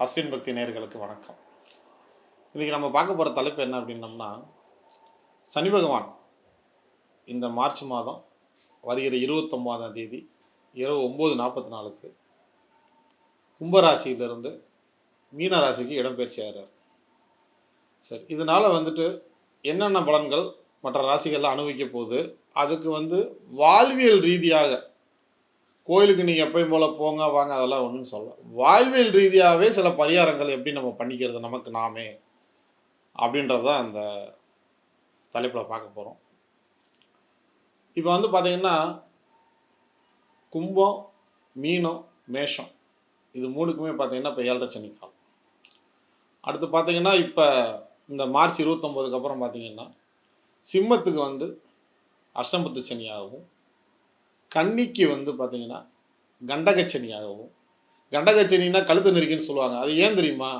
அஸ்வின் பக்தி நேயர்களுக்கு வணக்கம். இன்றைக்கி நம்ம பார்க்க போகிற தலைப்பு என்ன அப்படின்னம்னா, சனி பகவான் இந்த மார்ச் மாதம் வருகிற 29ஆம் தேதி இரவு 9:44 கும்பராசியிலிருந்து மீன ராசிக்கு இடம்பெயர்ச்சி ஆகிறார். சரி, இதனால் என்னென்ன பலன்கள் மற்ற ராசிகளில் அனுபவிக்க போகுது, அதுக்கு வாழ்வியல் ரீதியாக கோயிலுக்கு நீங்கள் எப்பயும் போல் போங்க வாங்க அதெல்லாம் ஒன்றும் சொல்ல, வாழ்வியல் ரீதியாகவே சில பரிகாரங்கள் எப்படி நம்ம பண்ணிக்கிறது நமக்கு நாமே அப்படின்றது தான் அந்த தலைப்பில் பார்க்க போகிறோம். இப்போ பார்த்தீங்கன்னா கும்பம், மீனம், மேஷம் இது மூணுக்குமே பார்த்தீங்கன்னா இப்போ 7.5 சனி காலம். அடுத்து பார்த்தீங்கன்னா இப்போ இந்த மார்ச் 29க்கு அப்புறம் பார்த்தீங்கன்னா சிம்மத்துக்கு அஷ்டமத்து சனியாகவும், கன்னிக்கு பார்த்தீங்கன்னா கண்டகச்சனியாகவும், கண்டகச்சனின்னா கழுத்து நெருக்கின்னு சொல்லுவாங்க. அது ஏன் தெரியுமா?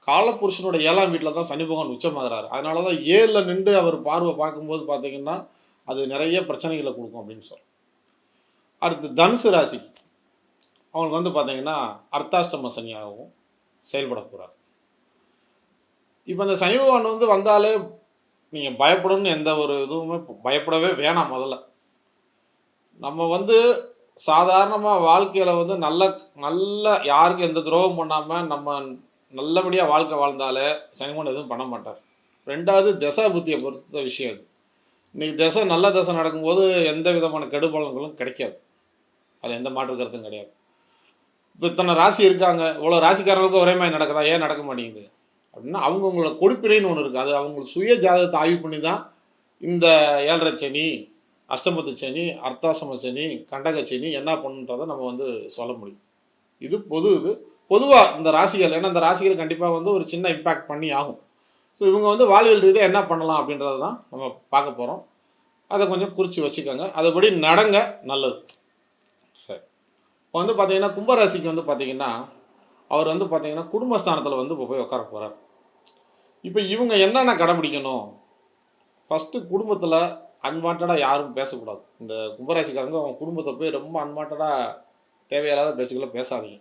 காலப்புருஷனோட 7ஆம் வீட்டில் தான் சனி பகவான் உச்சமாகிறார். அதனால தான் 7ல் நின்று அவர் பார்வை பார்க்கும்போது பார்த்தீங்கன்னா அது நிறைய பிரச்சனைகளை கொடுக்கும் அப்படின்னு சொல்கிறோம். அடுத்து தனுசு ராசிக்கு அவங்களுக்கு பார்த்தீங்கன்னா அர்த்தாஷ்டம சனியாகவும் செயல்பட போகிறார். இப்போ இந்த சனி பகவான் வந்தாலே நீங்கள் பயப்படணும்னு எந்த ஒரு இதுவுமே பயப்படவே வேணாம். முதல்ல நம்ம சாதாரணமாக வாழ்க்கையில் நல்ல நல்ல யாருக்கும் எந்த துரோகம் பண்ணாமல் நம்ம நல்லபடியாக வாழ்க்கை வாழ்ந்தாலே சனிமன் எதுவும் பண்ண மாட்டார். ரெண்டாவது தசை புத்தியை பொறுத்த விஷயம் அது. இன்றைக்கி தசை நல்ல தசை நடக்கும்போது எந்த விதமான கெடுபலன்களும் கிடைக்காது. அது எந்த மாற்று கருத்தும் கிடையாது. இப்போ இத்தனை ராசி இருக்காங்க, இவ்வளோ ராசிக்காரர்களுக்கு ஒரே மாதிரி நடக்குதா? ஏன் நடக்க மாட்டேங்குது அப்படின்னா அவங்களோட கொடுப்பினைன்னு ஒன்று இருக்குது. அது அவங்க சுய ஜாதகத்தை ஆய்வு பண்ணி தான் இந்த 7.5 சனி, அஷ்டமத்து சனி, அர்த்தாசம சனி, கண்டக சனி என்ன பண்ணுன்றதை நம்ம சொல்ல முடியும். இது பொதுவாக இந்த ராசிகள், ஏன்னா இந்த ராசிகள் கண்டிப்பாக ஒரு சின்ன இம்பேக்ட் பண்ணி ஆகும். ஸோ இவங்க வாழ்வியல் ரீதியாக என்ன பண்ணலாம் அப்படின்றத தான் நம்ம பார்க்க போகிறோம். அதை கொஞ்சம் குறித்து வச்சுக்கோங்க, அதுபடி நடங்க, நல்லது. சரி, இப்போ பார்த்தீங்கன்னா கும்பராசிக்கு பார்த்தீங்கன்னா அவர் பார்த்தீங்கன்னா குடும்பஸ்தானத்தில் இப்போ போய் உட்கார போகிறார். இப்போ இவங்க என்னென்ன கடைப்பிடிக்கணும்? ஃபஸ்ட்டு குடும்பத்தில் அன்வான்டாக யாரும் பேசக்கூடாது. இந்த கும்பராசிக்காரங்க அவங்க குடும்பத்தை போய் ரொம்ப அன்வான்டாக தேவையில்லாத பேச்சுக்களை பேசாதீங்க.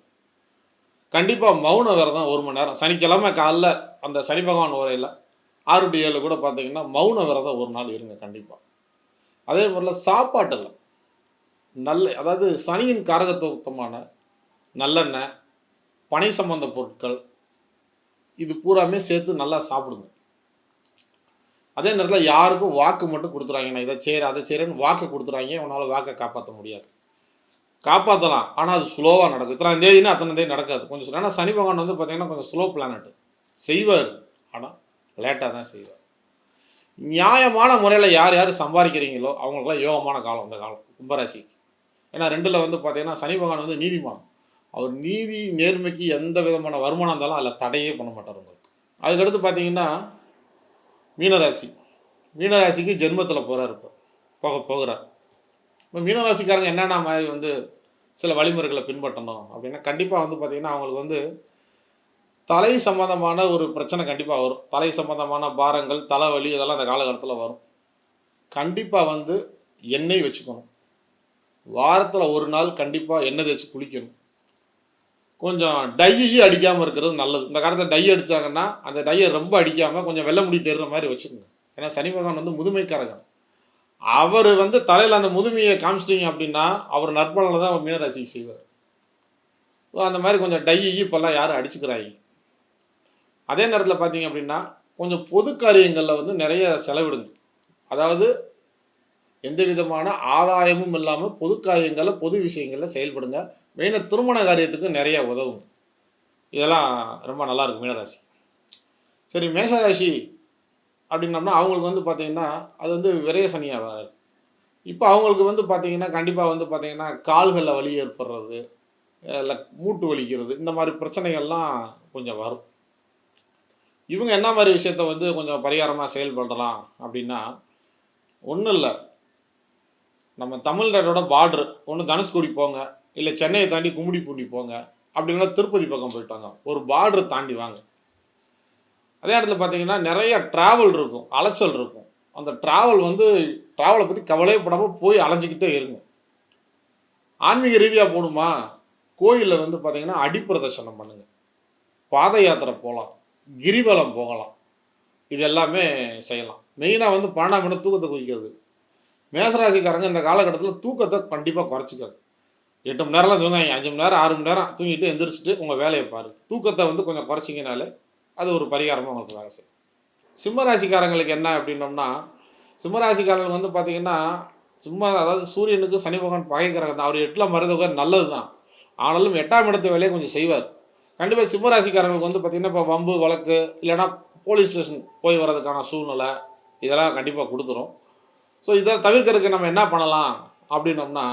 கண்டிப்பாக மௌன விரதம் 1 மணி நேரம், சனிக்கிழமை காலைல அந்த சனி பகவான் உரையில் 6 to 7 கூட பார்த்தீங்கன்னா மௌன விரதம் 1 நாள் இருங்க கண்டிப்பாக. அதே மாதிரில சாப்பாட்டில் அதாவது சனியின் காரகத்துவமான நல்லெண்ணெய், பனை சம்பந்த பொருட்கள் இது பூராமே சேர்த்து நல்லா சாப்பிடுங்க. அதே நேரத்தில் யாருக்கும் வாக்கு மட்டும் கொடுத்துறாங்க, நான் இதை செய்கிறேன் அதை செய்கிறேன்னு வாக்கு கொடுத்துறாங்க. உன்னால் வாக்கை காப்பாற்ற முடியாது. காப்பாற்றலாம், ஆனால் அது ஸ்லோவாக நடக்கும். இத்தனை தேதினா அத்தனை தேதி நடக்காது. கொஞ்சம் ஏன்னா சனி பகவான் பார்த்தீங்கன்னா கொஞ்சம் ஸ்லோ பிளானட், செய்வார் ஆனால் லேட்டாக தான் செய்வார். நியாயமான முறையில் யார் யார் சம்பாதிக்கிறீங்களோ அவங்களுக்குலாம் யோகமான காலம் இந்த காலம் கும்பராசிக்கு. ஏன்னா 2ல் பார்த்தீங்கன்னா சனி பகவான் நீதிமான். அவர் நீதி நேர்மைக்கு எந்த விதமான வருமானம் இருந்தாலும் அதில் தடையே பண்ண மாட்டார் உங்களுக்கு. அதுக்கடுத்து பார்த்தீங்கன்னா மீனராசிக்கு ஜென்மத்தில் போகிறார். இப்போ போகிறார். இப்போ மீனராசிக்காரங்க என்னென்ன மாதிரி சில வழிமுறைகளை பின்பற்றணும் அப்படின்னா கண்டிப்பாக பார்த்தீங்கன்னா அவங்களுக்கு தலை சம்பந்தமான ஒரு பிரச்சனை கண்டிப்பாக வரும். தலை சம்பந்தமான பாரங்கள், தலைவலி இதெல்லாம் அந்த காலகட்டத்தில் வரும். கண்டிப்பாக எண்ணெய் வச்சுக்கணும். வாரத்தில் 1 நாள் கண்டிப்பாக எண்ணெய் தேய்ச்சி குளிக்கணும். கொஞ்சம் டையை அடிக்காமல் இருக்கிறது நல்லது. இந்த காலத்தில் டை அடித்தாங்கன்னா அந்த டையை ரொம்ப அடிக்காமல் கொஞ்சம் வெள்ளை முடி தெரிகிற மாதிரி வச்சுக்கோங்க. ஏன்னா சனி பகவான் முதுமைக்காரகன். அவர் தலையில் அந்த முதுமையை காமிச்சிட்டிங்க அப்படின்னா அவர் நற்பலனை தான் மீனராசிக்கு செய்வார். அந்த மாதிரி கொஞ்சம் டையை இப்போல்லாம் யாரும் அடிச்சுக்கிறாங்க. அதே நேரத்தில் பார்த்தீங்க அப்படின்னா கொஞ்சம் பொது காரியங்களில் நிறைய செலவிடுங்க. அதாவது எந்த விதமான ஆதாயமும் இல்லாமல் பொது காரியங்களில் பொது விஷயங்களில் செயல்படுங்க. மெயினாக திருமண காரியத்துக்கு நிறைய உதவும். இதெல்லாம் ரொம்ப நல்லாயிருக்கும் மீனராசி. சரி, மேஷராசி அப்படின்னம்னா அவங்களுக்கு பார்த்தீங்கன்னா அது விரைய சனியாக வராது. இப்போ அவங்களுக்கு பார்த்தீங்கன்னா கண்டிப்பாக பார்த்தீங்கன்னா கால்களில் வலி ஏற்படுறது, இல்லை மூட்டு வலிக்கிறது, இந்த மாதிரி பிரச்சனைகள்லாம் கொஞ்சம் வரும். இவங்க என்ன மாதிரி விஷயத்த கொஞ்சம் பரிகாரமாக செயல்படலாம் அப்படின்னா ஒன்றும் இல்லை, நம்ம தமிழ்நாட்டோட பார்டரு ஒன்று தனுஷ்கோடி போங்க, இல்லை சென்னையை தாண்டி கும்மிடிப்பூண்டி போங்க, அப்படின்னா திருப்பதி பக்கம் போயிட்டாங்க, ஒரு பார்டரு தாண்டி வாங்க. அதே இடத்துல பார்த்தீங்கன்னா நிறைய ட்ராவல் இருக்கும், அலைச்சல் இருக்கும். அந்த ட்ராவலை பற்றி கவலைப்படாமல் போய் அலைஞ்சிக்கிட்டே இருங்க. ஆன்மீக ரீதியாக போகணுமா, கோயிலில் பார்த்தீங்கன்னா அடிப்பிரதர்சனம் பண்ணுங்கள். பாத யாத்திரை போகலாம், கிரிவலம் போகலாம், இது எல்லாமே செய்யலாம். மெயினாக வந்து 12ஆம் இடம் தூக்கத்தை குறிக்கிறது. மேசராசிக்காரங்க இந்த காலகட்டத்தில் தூக்கத்தை கண்டிப்பாக குறைச்சிக்கிறது. 8 மணி நேரம்லாம் தூங்காங்க, 5 மணி நேரம் 6 மணி நேரம் தூங்கிட்டு எந்திரிச்சிட்டு உங்கள் வேலையை பாருங்க. தூக்கத்தை வந்து கொஞ்சம் குறைச்சிங்கனாலே அது ஒரு பரிகாரமாக உங்களுக்கு வேலை செய்யும். சிம்மராசிக்காரங்களுக்கு என்ன அப்படின்னோம்னா, சிம்மராசிக்காரங்களுக்கு வந்து பார்த்தீங்கன்னா, சும்மா அதாவது சூரியனுக்கு சனி பகவான் பகை கிரகம் தான். அவர் 8ல் மருதவர் நல்லது தான். ஆனாலும் 8ஆம் இடத்து வேலையை கொஞ்சம் செய்வார். கண்டிப்பாக சிம்மராசிக்காரங்களுக்கு வந்து பார்த்திங்கன்னா, இப்போ வம்பு வழக்கு இல்லைனா போலீஸ் ஸ்டேஷன் போய் வர்றதுக்கான சூழ்நிலை இதெல்லாம் கண்டிப்பாக கொடுத்துரும். ஸோ இதை தவிர்க்கிறதுக்கு நம்ம என்ன பண்ணலாம் அப்படின்னோம்னா,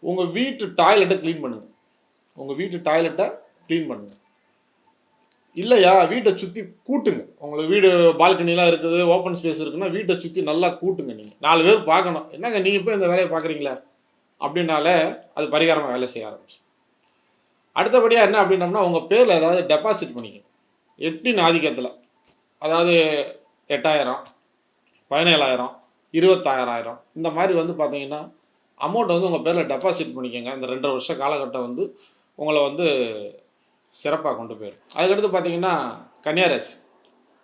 உங்கள் வீட்டு டாய்லெட்டை க்ளீன் பண்ணுங்கள். உங்கள் வீட்டு டாய்லெட்டை க்ளீன் பண்ணுங்கள். இல்லையா வீட்டை சுற்றி கூட்டுங்க. உங்களுக்கு வீடு பால்கனிலாம் இருக்குது, ஓப்பன் ஸ்பேஸ் இருக்குன்னா வீட்டை சுற்றி நல்லா கூட்டுங்க. நீங்கள் 4 பேர் பார்க்கணும், என்னங்க நீங்கள் போய் இந்த வேலையை பார்க்குறீங்களே அப்படின்னாலே அது பரிகாரமாக வேலை செய்ய ஆரம்பிச்சு. அடுத்தபடியாக என்ன அப்படின்னோம்னா, உங்கள் பேரில் ஏதாவது டெபாசிட் பண்ணிக்கணும். 8 ஆதிக்கத்தில், அதாவது 8000, 17,000, 26,000 இந்த மாதிரி வந்து பார்த்தீங்கன்னா அமௌண்ட்டை வந்து உங்கள் பேரில் டெபாசிட் பண்ணிக்கோங்க. இந்த 2.5 வருஷ காலகட்டம் வந்து உங்களை வந்து சிறப்பாக கொண்டு போயிடும். அதுக்கடுத்து பார்த்தீங்கன்னா கன்னியாராசி.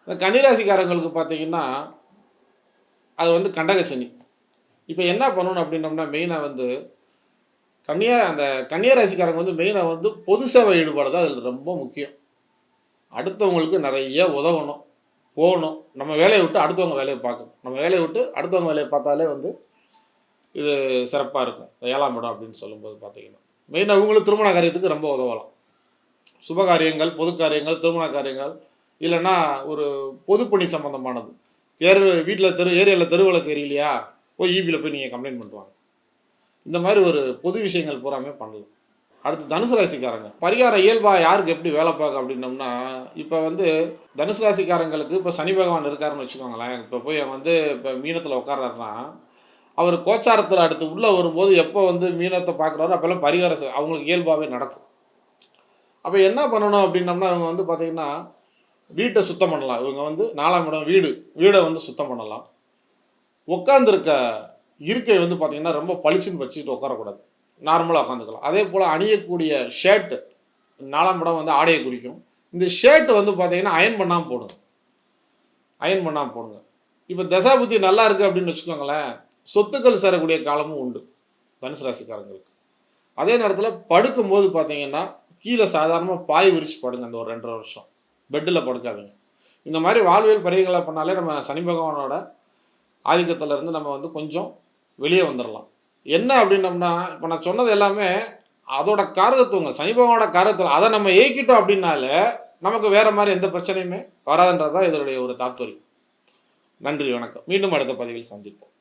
இந்த கன்னிராசிக்காரங்களுக்கு பார்த்தீங்கன்னா அது வந்து கண்டகசனி. இப்போ என்ன பண்ணணும் அப்படின்னோம்னா, மெயினாக வந்து அந்த கன்னியாராசிக்காரங்க வந்து மெயினாக வந்து பொது சேவை ஈடுபாடு தான் அதில் ரொம்ப முக்கியம். அடுத்தவங்களுக்கு நிறைய உதவணும், போகணும். நம்ம வேலையை விட்டு அடுத்தவங்க வேலையை பார்க்கணும். நம்ம வேலையை விட்டு அடுத்தவங்க வேலையை பார்த்தாலே வந்து இது சிறப்பாக இருக்கும். 7ஆம் இடம் அப்படின்னு சொல்லும்போது பார்த்தீங்கன்னா மெயினாக அவங்களும் திருமண காரியத்துக்கு ரொம்ப உதவலாம். சுபகாரியங்கள், பொது காரியங்கள், திருமண காரியங்கள், இல்லைன்னா ஒரு பொதுப்பணி சம்மந்தமானது. வீட்டில் ஏரியாவில் தெருவிளக்கு எரியலையா, போய் ஈபியில் போய் நீங்கள் கம்ப்ளைண்ட் பண்ணுவாங்க. இந்த மாதிரி ஒரு பொது விஷயங்கள் பூராமே பண்ணலாம். அடுத்து தனுசு ராசிக்காரங்க பரிகாரம் இயல்பாக யாருக்கு எப்படி வேலை பார்க்க அப்படின்னோம்னா, இப்போ வந்து தனுசு ராசிக்காரங்களுக்கு இப்போ சனி பகவான் இருக்காருன்னு வச்சுக்கோங்களேன். இப்போ போய் வந்து இப்போ மீனத்தில் உட்கார்றாருன்னா, அவர் கோச்சாரத்தில் அடுத்து உள்ளே வரும்போது எப்போ வந்து மீனத்தை பார்க்குறாரோ அப்போல்லாம் பரிகாரம் அவங்களுக்கு இயல்பாகவே நடக்கும். அப்போ என்ன பண்ணணும் அப்படின்னோம்னா, இவங்க வந்து பார்த்திங்கன்னா வீட்டை சுத்தம் பண்ணலாம். இவங்க வந்து 4ஆம் இடம் வீடை வந்து சுத்தம் பண்ணலாம். உட்காந்துருக்க இருக்கை வந்து பார்த்திங்கன்னா ரொம்ப பளிச்சுன்னு வச்சுக்கிட்டு உட்காரக்கூடாது, நார்மலாக உட்காந்துக்கலாம். அதே போல் அணியக்கூடிய ஷர்ட்டு, 4ஆம் இடம் வந்து ஆடையை குறிக்கும். இந்த ஷர்ட்டு வந்து பார்த்திங்கன்னா அயன் பண்ணாமல் போடுங்க. இப்போ தசாபுத்தி நல்லா இருக்குது அப்படின்னு வச்சுக்கோங்களேன், சொத்துக்கள் சேரக்கூடிய காலமும் உண்டு தனுசு ராசிக்காரங்களுக்கு. அதே நேரத்தில் படுக்கும்போது பார்த்தீங்கன்னா கீழே சாதாரணமாக பாய் விரிச்சு படுங்க. அந்த ஒரு 2.5 வருஷம் பெட்டில் படுக்காதீங்க. இந்த மாதிரி வாழ்வியல் பரிகளை பண்ணாலே நம்ம சனி பகவானோட ஆதிக்கத்திலேருந்து நம்ம வந்து கொஞ்சம் வெளியே வந்துடலாம். என்ன அப்படின்னம்னா, இப்போ நான் சொன்னது எல்லாமே அதோட காரகத்துவங்க, சனி பகவானோட காரகத்தில் அதை நம்ம ஏக்கிட்டோம் அப்படின்னாலே நமக்கு வேறு மாதிரி எந்த பிரச்சனையுமே வராதுன்றது தான் இதனுடைய ஒரு தாத்பரியம். நன்றி, வணக்கம். மீண்டும் அடுத்த பதிவில் சந்திப்போம்.